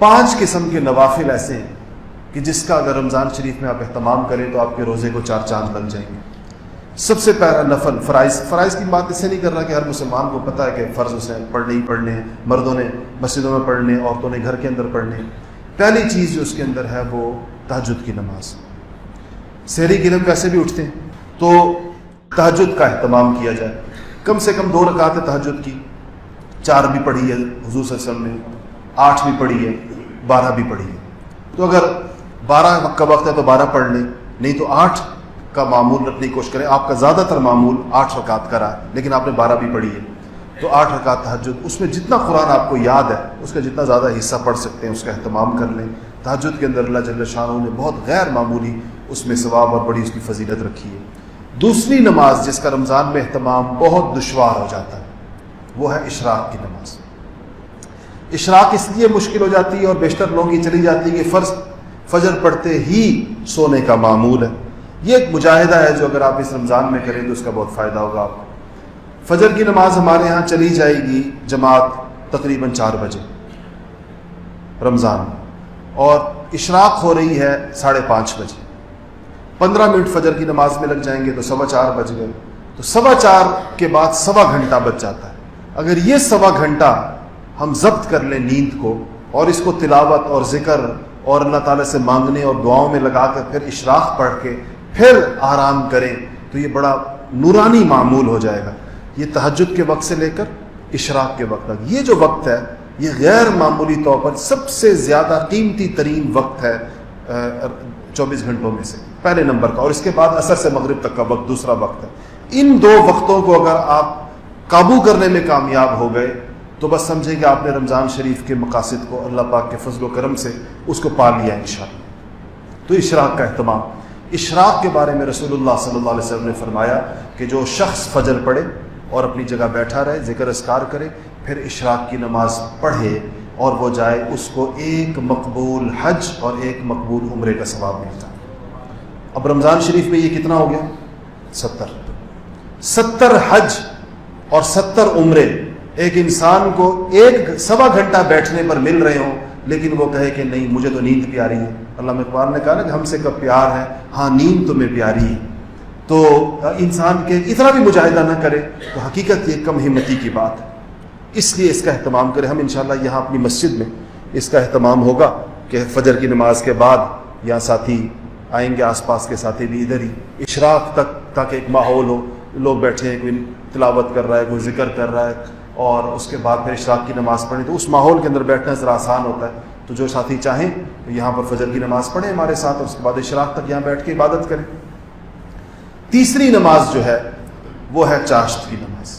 5 قسم کے نوافل ایسے ہیں کہ جس کا اگر رمضان شریف میں آپ اہتمام کریں تو آپ کے روزے کو 4 چاند لگ جائیں گے۔ سب سے پہلا نفل فرائض کی بات اس سے نہیں کر رہا کہ ہر مسلمان کو پتہ ہے کہ فرض اسے پڑھنے ہی پڑھنے ہیں، مردوں نے مسجدوں میں پڑھنے، عورتوں نے گھر کے اندر پڑھنے۔ پہلی چیز جو اس کے اندر ہے وہ تہجد کی نماز۔ سحری کے دن ویسے بھی اٹھتے ہیں تو تہجد کا اہتمام کیا جائے، کم سے کم 2 رکعت تہجد کی، 4 بھی پڑھی ہے حضور صلی اللہ علیہ وسلم نے، 8 بھی پڑھی ہے، 12 بھی پڑھی ہے۔ تو اگر 12 کا وقت ہے تو 12 پڑھ لیں، نہیں تو 8 کا معمول رکھنے کی کوشش کریں۔ آپ کا زیادہ تر معمول 8 رکعت کا رہا ہے، لیکن آپ نے 12 بھی پڑھی ہے تو 8 رکعت تہجد، اس میں جتنا قرآن آپ کو یاد ہے اس کا جتنا زیادہ حصہ پڑھ سکتے ہیں اس کا اہتمام کر لیں۔ تہجد کے اندر اللہ جل شانہ نے بہت غیر معمولی اس میں ثواب اور بڑی اس کی فضیلت رکھی ہے۔ دوسری نماز جس کا رمضان میں اہتمام بہت دشوار ہو جاتا ہے وہ ہے اشراق کی نماز۔ اشراق اس لیے مشکل ہو جاتی ہے اور بیشتر لوگوں کی چلی جاتی ہے کہ فجر پڑھتے ہی سونے کا معمول ہے۔ یہ ایک مجاہدہ ہے جو اگر آپ اس رمضان میں کریں تو اس کا بہت فائدہ ہوگا آپ کو۔ فجر کی نماز ہمارے ہاں چلی جائے گی جماعت تقریباً 4 بجے رمضان، اور اشراق ہو رہی ہے 5:30 بجے۔ 15 منٹ فجر کی نماز میں لگ جائیں گے تو 4:15 بج گئے، تو 4:15 کے بعد 1.25 گھنٹہ بچ جاتا ہے۔ اگر یہ 1.25 گھنٹہ ہم ضبط کر لیں نیند کو اور اس کو تلاوت اور ذکر اور اللہ تعالیٰ سے مانگنے اور دعاؤں میں لگا کر پھر اشراق پڑھ کے پھر آرام کریں تو یہ بڑا نورانی معمول ہو جائے گا۔ یہ تہجد کے وقت سے لے کر اشراق کے وقت تک یہ جو وقت ہے یہ غیر معمولی طور پر سب سے زیادہ قیمتی ترین وقت ہے 24 گھنٹوں میں سے، پہلے نمبر کا، اور اس کے بعد عصر سے مغرب تک کا وقت دوسرا وقت ہے۔ ان 2 وقتوں کو اگر آپ قابو کرنے میں کامیاب ہو گئے تو بس سمجھیں کہ آپ نے رمضان شریف کے مقاصد کو اللہ پاک کے فضل و کرم سے اس کو پا لیا انشاءاللہ۔ تو اشراق کا اہتمام، اشراق کے بارے میں رسول اللہ صلی اللہ علیہ وسلم نے فرمایا کہ جو شخص فجر پڑھے اور اپنی جگہ بیٹھا رہے، ذکر اذکار کرے، پھر اشراق کی نماز پڑھے اور وہ جائے، اس کو 1 مقبول حج اور 1 مقبول عمرے کا ثواب ملتا ہے۔ اب رمضان شریف میں یہ کتنا ہو گیا؟ 70 حج اور 70 عمرے ایک انسان کو 1.25 گھنٹہ بیٹھنے پر مل رہے ہوں، لیکن وہ کہے کہ نہیں مجھے تو نیند پیاری ہے۔ علامہ اقبال نے کہا نا کہ ہم سے کب پیار ہے، ہاں نیند تمہیں پیاری ہے۔ تو انسان کے اتنا بھی مجاہدہ نہ کرے تو حقیقت یہ کم ہمتی کی بات ہے، اس لیے اس کا اہتمام کریں۔ ہم انشاءاللہ یہاں اپنی مسجد میں اس کا اہتمام ہوگا کہ فجر کی نماز کے بعد یہاں ساتھی آئیں گے، آس پاس کے ساتھی بھی ادھر ہی اشراق تک، تاکہ ایک ماحول ہو، لوگ بیٹھے ہیں، کوئی تلاوت کر رہا ہے، کوئی ذکر کر رہا ہے، اور اس کے بعد پھر اشراق کی نماز پڑھیں تو اس ماحول کے اندر بیٹھنا ذرا آسان ہوتا ہے۔ تو جو ساتھی چاہیں تو یہاں پر فجر کی نماز پڑھیں ہمارے ساتھ، اور اس کے بعد اشراق تک یہاں بیٹھ کے عبادت کریں۔ تیسری نماز جو ہے وہ ہے چاشت کی نماز۔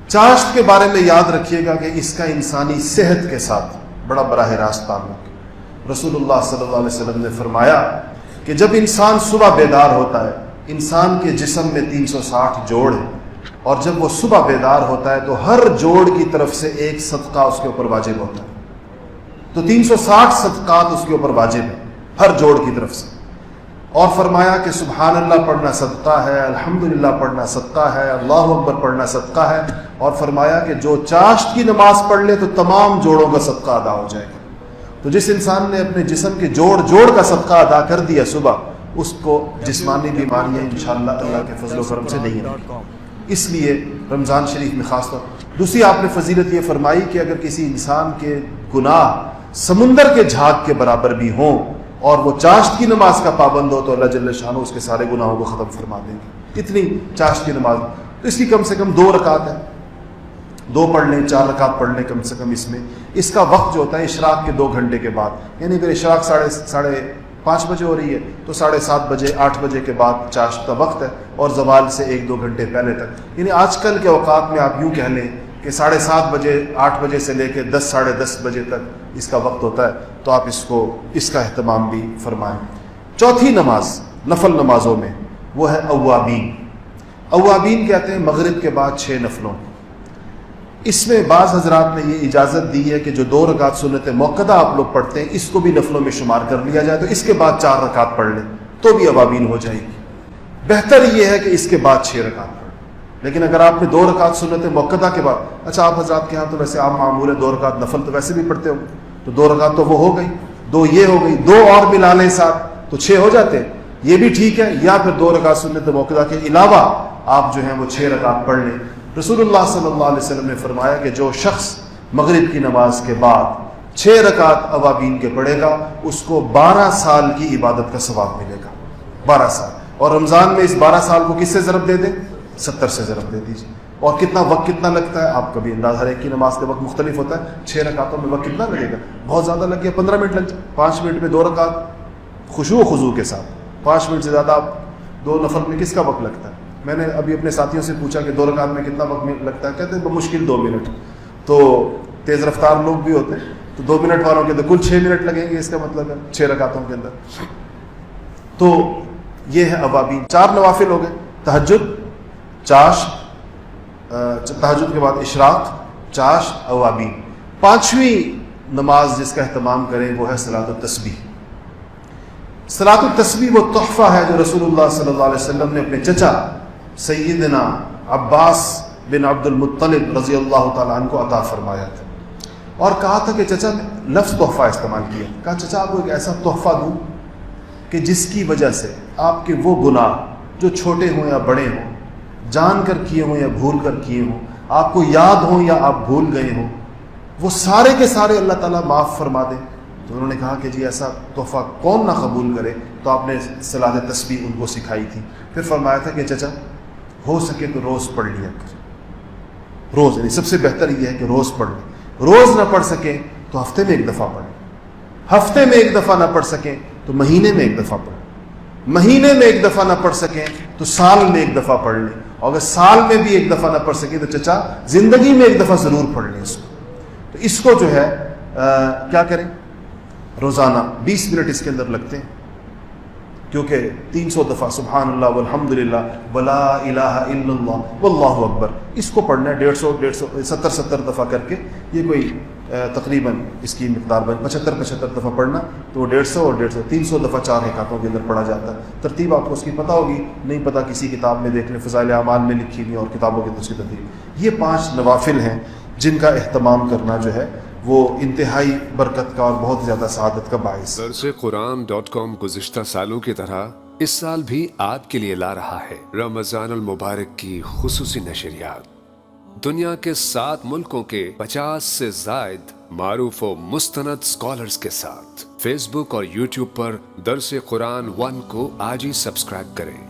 چاشت کے بارے میں یاد رکھیے گا کہ اس کا انسانی صحت کے ساتھ بڑا براہ راست تعلق ہے۔ رسول اللہ صلی اللہ علیہ وسلم نے فرمایا کہ جب انسان صبح بیدار ہوتا ہے، انسان کے جسم میں 360 جوڑ ہیں، اور جب وہ صبح بیدار ہوتا ہے تو ہر جوڑ کی طرف سے 1 صدقہ اس کے اوپر واجب ہوتا ہے۔ تو 360 صدقات اس کے اوپر واجب ہیں ہر جوڑ کی طرف سے۔ اور فرمایا کہ سبحان اللہ پڑھنا صدقہ ہے، الحمدللہ پڑھنا صدقہ ہے، اللہ اکبر پڑھنا صدقہ ہے، اور فرمایا کہ جو چاشت کی نماز پڑھ لے تو تمام جوڑوں کا صدقہ ادا ہو جائے گا۔ تو جس انسان نے اپنے جسم کے جوڑ کا صدقہ ادا کر دیا صبح، اس کو جسمانی بیماریاں انشاءاللہ اللہ کے فضل و کرم سے نہیں ہیں۔ اس لیے رمضان شریف میں خاص طور دوسری آپ نے فضیلت یہ فرمائی کہ اگر کسی انسان کے گناہ سمندر کے جھاگ کے برابر بھی ہوں اور وہ چاشت کی نماز کا پابند ہو تو اللہ جل شانہ اس کے سارے گناہوں کو ختم فرما دیں گے۔ اتنی چاشت کی نماز، تو اس کی کم سے کم 2 رکعت ہے، 2 پڑھ لیں، 4 رکعت پڑھ لیں کم سے کم اس میں۔ اس کا وقت جو ہوتا ہے اشراق کے 2 گھنٹے کے بعد، یعنی اگر اشراق 5:30 بجے ہو رہی ہے تو 7:30 بجے 8 بجے کے بعد چاشت کا وقت ہے، اور زوال سے 1-2 گھنٹے پہلے تک، یعنی آج کل کے اوقات میں آپ یوں کہہ لیں کہ 7:30 بجے 8 بجے سے لے کے 10 ساڑھے 10 بجے تک اس کا وقت ہوتا ہے۔ تو آپ اس کا اہتمام بھی فرمائیں۔ چوتھی نماز نفل نمازوں میں وہ ہے اوابین۔ اوابین کہتے ہیں مغرب کے بعد 6 نفلوں۔ اس میں بعض حضرات نے یہ اجازت دی ہے کہ جو 2 رکعت سنت موقدہ آپ لوگ پڑھتے ہیں اس کو بھی نفلوں میں شمار کر لیا جائے، تو اس کے بعد 4 رکعت پڑھ لیں تو بھی اوابین ہو جائے گی۔ بہتر یہ ہے کہ اس کے بعد 6 رکعت پڑھیں، لیکن اگر آپ نے 2 رکعت سنت موقدہ کے بعد، اچھا آپ حضرات کے ہاں تو ویسے عام معمول ہے 2 رکعت نفل تو ویسے بھی پڑھتے ہو، تو 2 رکعت تو وہ ہو گئی, 2 یہ ہو گئی, 2 اور ملا لیں ساتھ تو 6 ہو جاتے ہیں, یہ بھی ٹھیک ہے. یا پھر 2 رکعت سنت موقع کے علاوہ آپ جو ہیں وہ 6 رکعت پڑھ لیں. رسول اللہ صلی اللہ علیہ وسلم نے فرمایا کہ جو شخص مغرب کی نماز کے بعد 6 رکعت اوابین کے پڑھے گا اس کو 12 سال کی عبادت کا ثواب ملے گا. 12 سال. اور رمضان میں اس 12 سال کو کس سے ضرب دے دیں؟ 70 سے ضرب دے دیجیے. اور کتنا وقت کتنا لگتا ہے آپ کا بھی انداز, ہر ایک کی نماز کا وقت مختلف ہوتا ہے. 6 رکعتوں میں وقت کتنا لگے گا؟ بہت زیادہ لگ گیا, 15 منٹ لگ جائے. 5 منٹ میں 2 رکعت خشوع و خضوع کے ساتھ. 5 منٹ سے زیادہ آپ 2 نفل میں کس کا وقت لگتا ہے؟ میں نے ابھی اپنے ساتھیوں سے پوچھا کہ 2 رکعت میں کتنا وقت لگتا ہے, کہتے ہیں بمشکل 2 منٹ. تو تیز رفتار لوگ بھی ہوتے ہیں تو 2 منٹ والوں کے اندر کل 6 منٹ لگیں گے, اس کا مطلب ہے 6 رکعتوں کے اندر. تو یہ ہے اوابین. 4 نوافل ہو گئے, تہجد, چاشت, تہجد کے بعد اشراق, چاشت, اوابین. 5ویں نماز جس کا اہتمام کریں وہ ہے صلاۃ التسبیح. صلاۃ التسبیح وہ تحفہ ہے جو رسول اللہ صلی اللہ علیہ وسلم نے اپنے چچا سیدنا عباس بن عبد المطلب رضی اللہ تعالیٰ عنہ کو عطا فرمایا تھا. اور کہا تھا کہ چچا نے لفظ تحفہ استعمال کیا, کہا چچا آپ کو ایک ایسا تحفہ دوں کہ جس کی وجہ سے آپ کے وہ گناہ جو چھوٹے ہوں یا بڑے ہوں, جان کر کیے ہوں یا بھول کر کیے ہوں, آپ کو یاد ہوں یا آپ بھول گئے ہوں, وہ سارے کے سارے اللہ تعالیٰ معاف فرما دیں. تو انہوں نے کہا کہ جی ایسا تحفہ کون نہ قبول کرے. تو آپ نے صلاۃ تسبیح ان کو سکھائی تھی. پھر فرمایا تھا کہ چچا ہو سکے تو روز پڑھ لیا کر, روز, یعنی سب سے بہتر یہ ہے کہ روز پڑھ لیں. روز نہ پڑھ سکیں تو ہفتے میں 1 دفعہ پڑھیں, ہفتے میں 1 دفعہ نہ پڑھ سکیں تو مہینے میں 1 دفعہ پڑھیں, مہینے میں 1 دفعہ نہ پڑھ سکیں تو سال میں 1 دفعہ پڑھ لیں, اور اگر سال میں بھی 1 دفعہ نہ پڑھ سکیں تو چچا زندگی میں 1 دفعہ ضرور پڑھ لیں اس کو. تو اس کو جو ہے کیا کریں, روزانہ 20 منٹ اس کے اندر لگتے ہیں, کیونکہ 300 دفعہ سبحان اللہ والحمد للہ ولا الہ الا اللہ واللہ اکبر اس کو پڑھنا ہے. 150 70 دفعہ کر کے, یہ کوئی تقریباً اس کی مقدار بن 75 دفعہ پڑھنا, تو 150 اور 150 300 دفعہ 4 رکعتوں کے اندر پڑھا جاتا ہے. ترتیب آپ کو اس کی پتہ ہوگی, نہیں پتہ کسی کتاب میں دیکھ لیں, فضائل اعمال میں لکھی ہوئی اور کتابوں کے اندر اس کی ترتیب. یہ 5 نوافل ہیں جن کا اہتمام کرنا جو ہے وہ انتہائی برکت کا اور بہت زیادہ سعادت کا باعث. درسقرآن.com گزشتہ سالوں کی طرح اس سال بھی آپ کے لیے لا رہا ہے رمضان المبارک کی خصوصی نشریات. دنیا کے 7 ملکوں کے 50 سے زائد معروف و مستند اسکالرز کے ساتھ فیس بک اور یوٹیوب پر درس قرآن 1 کو آج ہی سبسکرائب کریں.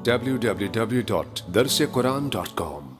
www.darsequran.com